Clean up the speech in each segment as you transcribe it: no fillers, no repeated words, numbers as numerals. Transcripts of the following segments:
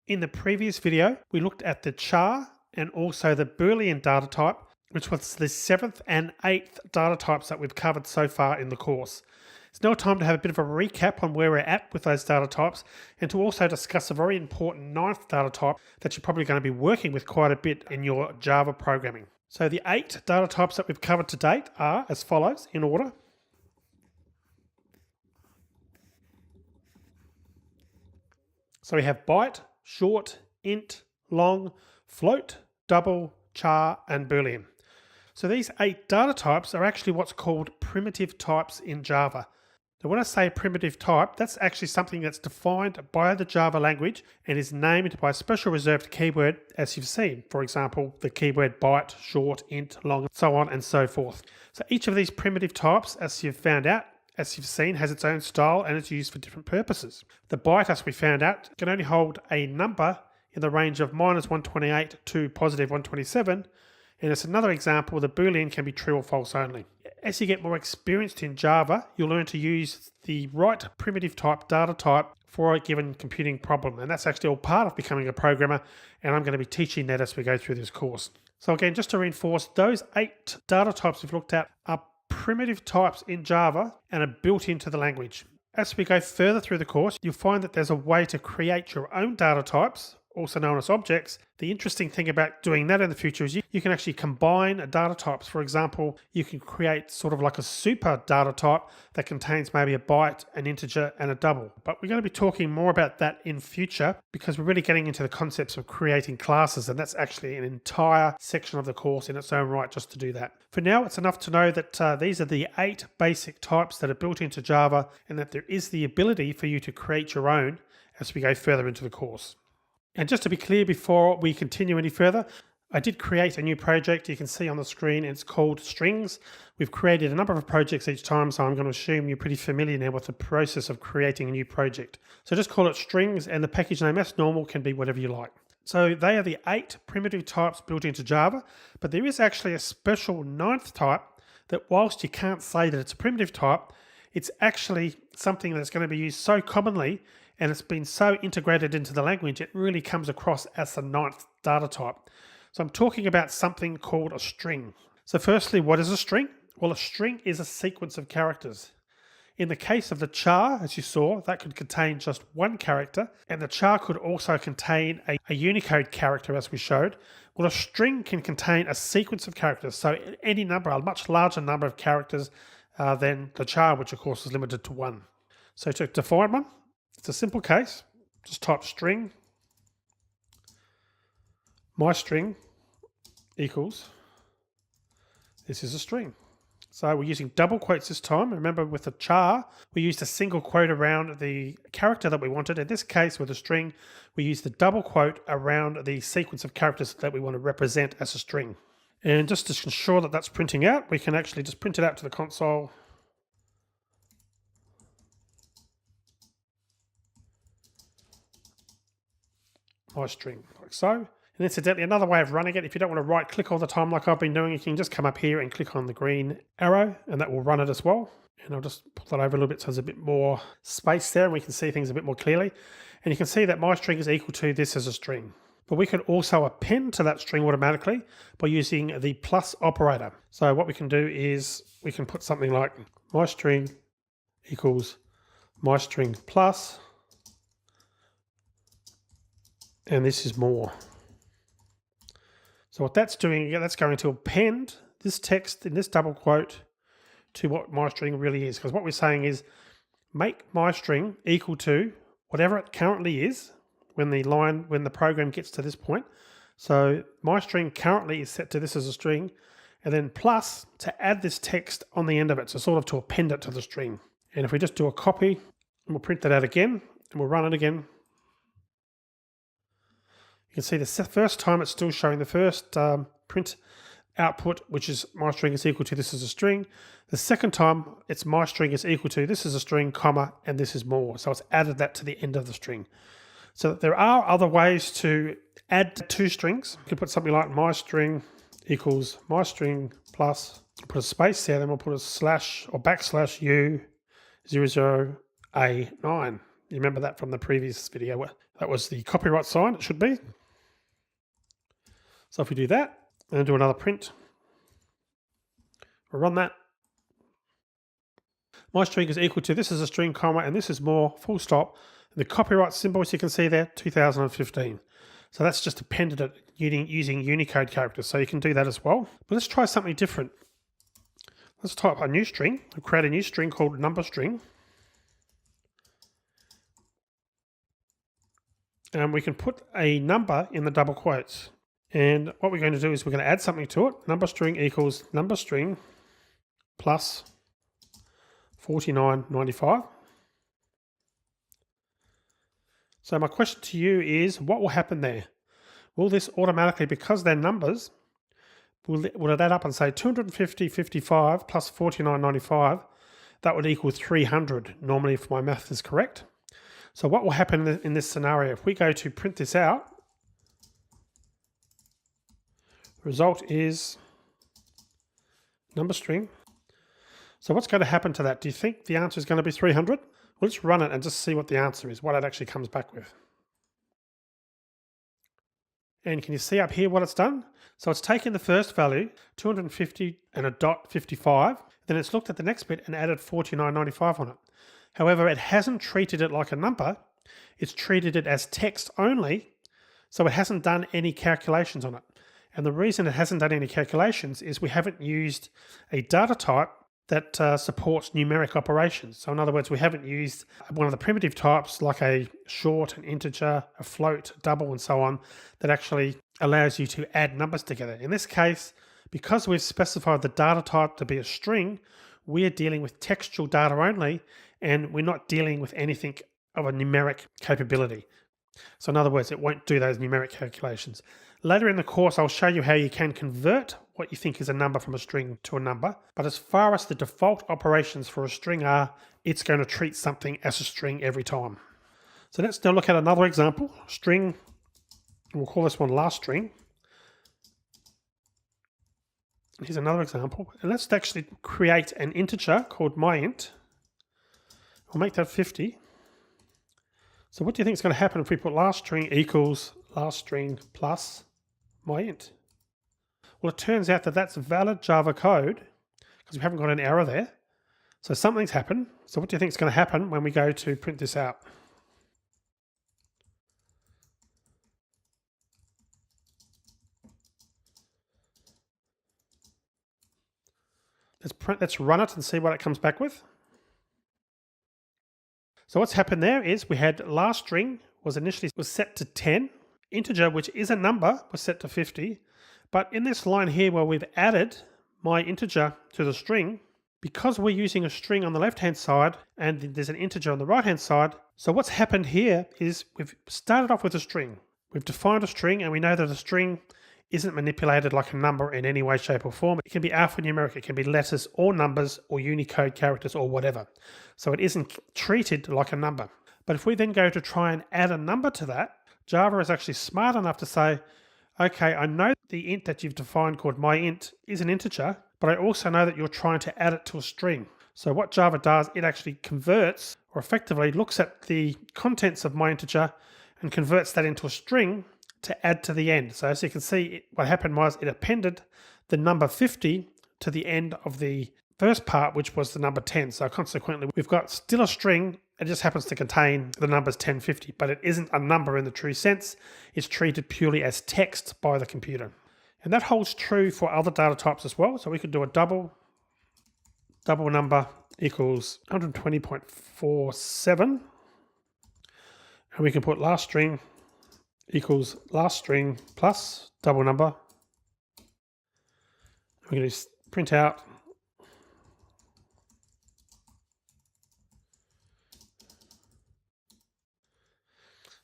In the previous video, we looked at the char and also the Boolean data type, which was the 7th and 8th data types that we've covered so far in the course. It's now time to have a bit of a recap on where we're at with those data types and to also discuss a very important 9th data type that you're probably going to be working with quite a bit in your Java programming. So the 8 data types that we've covered to date are as follows in order. So we have byte, short, int, long, float, double, char, and Boolean. So these 8 data types are actually what's called primitive types in Java. Now when I say primitive type, that's actually something that's defined by the Java language and is named by a special reserved keyword as you've seen. For example, the keyword byte, short, int, long, so on and so forth. So each of these primitive types, as you've found out, as you've seen, has its own style and it's used for different purposes. The byte, as we found out, can only hold a number in the range of -128 to +127, and it's another example the Boolean can be true or false only. As you get more experienced in Java, you'll learn to use the right primitive type data type for a given computing problem, and that's actually all part of becoming a programmer, and I'm going to be teaching that as we go through this course. So again, just to reinforce, those 8 data types we've looked at are primitive types in Java and are built into the language. As we go further through the course, you'll find that there's a way to create your own data types, also known as objects. The interesting thing about doing that in the future is you can actually combine data types. For example, you can create sort of like a super data type that contains maybe a byte, an integer, and a double. But we're going to be talking more about that in future because we're really getting into the concepts of creating classes, and that's actually an entire section of the course in its own right just to do that. For now, it's enough to know that these are the 8 basic types that are built into Java and that there is the ability for you to create your own as we go further into the course. And just to be clear before we continue any further, I did create a new project you can see on the screen. It's called Strings. We've created a number of projects each time, so I'm going to assume you're pretty familiar now with the process of creating a new project. So just call it Strings, and the package name as normal can be whatever you like. So they are the 8 primitive types built into Java, but there is actually a special 9th type that whilst you can't say that it's a primitive type, it's actually something that's going to be used so commonly and it's been so integrated into the language, it really comes across as the 9th data type. So I'm talking about something called a string. So firstly, what is a string? Well, a string is a sequence of characters. In the case of the char, as you saw, that could contain just one character, and the char could also contain a Unicode character, as we showed. Well, a string can contain a sequence of characters, so any number, a much larger number of characters than the char, which of course is limited to 1. So to define one, it's a simple case. Just type string, my string equals, this is a string. So we're using double quotes this time. Remember with the char, we used a single quote around the character that we wanted. In this case, with a string, we use the double quote around the sequence of characters that we want to represent as a string. And just to ensure that that's printing out, we can actually just print it out to the console. My string, like so. And incidentally, another way of running it, if you don't want to right click all the time like I've been doing, you can just come up here and click on the green arrow and that will run it as well. And I'll just pull that over a little bit so there's a bit more space there and we can see things a bit more clearly. And you can see that my string is equal to this as a string. But we could also append to that string automatically by using the plus operator. So what we can do is we can put something like my string equals my string plus, and this is more. So what that's doing, that's going to append this text in this double quote to what my string really is. Because what we're saying is make my string equal to whatever it currently is when the program gets to this point. So my string currently is set to this as a string, and then plus to add this text on the end of it. So sort of to append it to the string. And if we just do a copy, and we'll print that out again, and we'll run it again. You can see the first time it's still showing the first print output, which is my string is equal to this is a string. The second time it's my string is equal to this is a string, comma, and this is more. So it's added that to the end of the string. So there are other ways to add 2 strings. You can put something like my string equals my string plus, put a space there, then we'll put a slash or backslash u00a9. You remember that from the previous video. That was the copyright sign, it should be. So if we do that, and then do another print, we'll run that. My string is equal to, this is a string comma, and this is more, full stop. And the copyright symbol, as you can see there, 2015. So that's just appended it using Unicode characters. So you can do that as well. But let's try something different. Let's type a new string. We'll create a new string called number string. And we can put a number in the double quotes. And what we're going to do is we're going to add something to it. Number string equals number string plus 49.95. So my question to you is, what will happen there? Will this automatically, because they're numbers, will it add up and say 250.55 plus 49.95? That would equal 300, normally, if my math is correct. So what will happen in this scenario? If we go to print this out, the result is number string. So what's going to happen to that? Do you think the answer is going to be 300? Well, let's run it and just see what the answer is, what it actually comes back with. And can you see up here what it's done? So it's taken the first value, 250 and a dot 55, then it's looked at the next bit and added 49.95 on it. However, it hasn't treated it like a number, it's treated it as text only, so it hasn't done any calculations on it. And the reason it hasn't done any calculations is we haven't used a data type that supports numeric operations. So in other words, we haven't used one of the primitive types like a short, an integer, a float, a double, and so on, that actually allows you to add numbers together. In this case, because we've specified the data type to be a string, we're dealing with textual data only, and we're not dealing with anything of a numeric capability. So in other words, it won't do those numeric calculations. Later in the course, I'll show you how you can convert what you think is a number from a string to a number. But as far as the default operations for a string are, it's going to treat something as a string every time. So let's now look at another example. String, we'll call this one last string. Here's another example. And let's actually create an integer called myInt. We'll make that 50. So what do you think is going to happen if we put last string equals last string plus myInt? Well, it turns out that that's valid Java code because we haven't got an error there. So something's happened. So what do you think is going to happen when we go to print this out? Let's run it and see what it comes back with. So what's happened there is we had last string was set to 10. Integer, which is a number, was set to 50. But in this line here where we've added my integer to the string, because we're using a string on the left-hand side and there's an integer on the right-hand side, so what's happened here is we've started off with a string. We've defined a string, and we know that a string isn't manipulated like a number in any way, shape, or form. It can be alphanumeric, it can be letters or numbers or Unicode characters or whatever. So it isn't treated like a number. But if we then go to try and add a number to that, Java is actually smart enough to say, okay, I know the int that you've defined called myInt is an integer, but I also know that you're trying to add it to a string. So what Java does, it actually converts, or effectively looks at the contents of my integer and converts that into a string to add to the end. So as you can see, what happened was it appended the number 50 to the end of the first part, which was the number 10. So consequently, we've got still a string. It just happens to contain the numbers 1050, but it isn't a number in the true sense. It's treated purely as text by the computer. And that holds true for other data types as well. So we could do a double number equals 120.47. And we can put last string equals last string plus double number. We're going to print out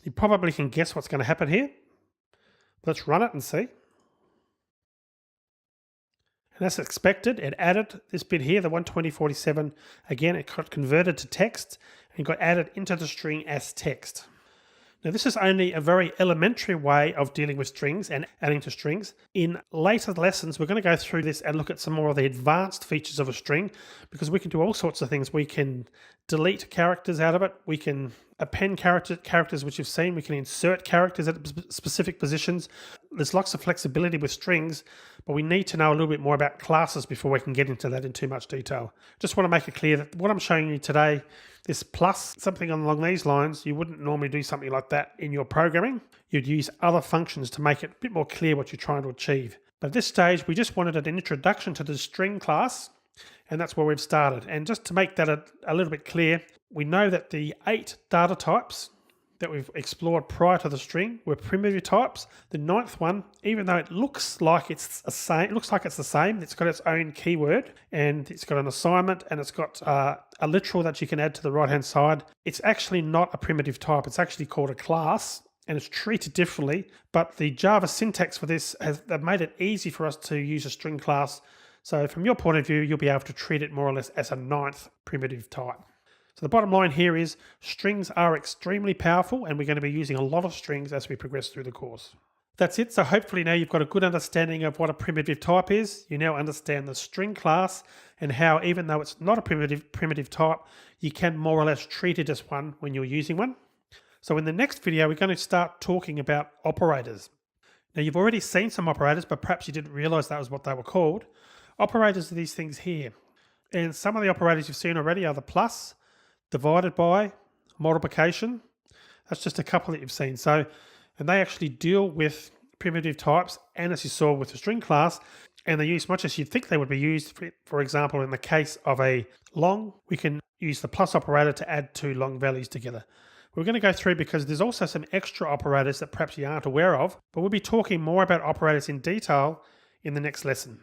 You probably can guess what's going to happen here. Let's run it and see. And as expected, it added this bit here, the 120.47. Again, it got converted to text and got added into the string as text. Now, this is only a very elementary way of dealing with strings and adding to strings. In later lessons, we're going to go through this and look at some more of the advanced features of a string, because we can do all sorts of things. We can delete characters out of it. We can append characters which you've seen. We can insert characters at specific positions. There's lots of flexibility with strings, but we need to know a little bit more about classes before we can get into that in too much detail. Just want to make it clear that what I'm showing you today, this plus, something along these lines, you wouldn't normally do something like that in your programming. You'd use other functions to make it a bit more clear what you're trying to achieve. But at this stage, we just wanted an introduction to the string class, and that's where we've started. And just to make that a little bit clear, we know that the 8 data types that we've explored prior to the string were primitive types. The 9th one, even though it looks like it's the same, it's got its own keyword, and it's got an assignment, and it's got a literal that you can add to the right hand side. It's actually not a primitive type. It's actually called a class, and it's treated differently. But the Java syntax for this they've made it easy for us to use a string class. So from your point of view, you'll be able to treat it more or less as a 9th primitive type. So the bottom line here is strings are extremely powerful, and we're going to be using a lot of strings as we progress through the course. That's it. So hopefully now you've got a good understanding of what a primitive type is. You now understand the string class and how, even though it's not a primitive type, you can more or less treat it as one when you're using one. So in the next video, we're going to start talking about operators. Now, you've already seen some operators, but perhaps you didn't realize that was what they were called. Operators are these things here. And some of the operators you've seen already are the plus, divided by, multiplication. That's just a couple that you've seen. So, and they actually deal with primitive types, and as you saw with the string class, and they're used much as you'd think they would be used. For example, in the case of a long, we can use the plus operator to add 2 long values together. We're going to go through because there's also some extra operators that perhaps you aren't aware of, but we'll be talking more about operators in detail in the next lesson.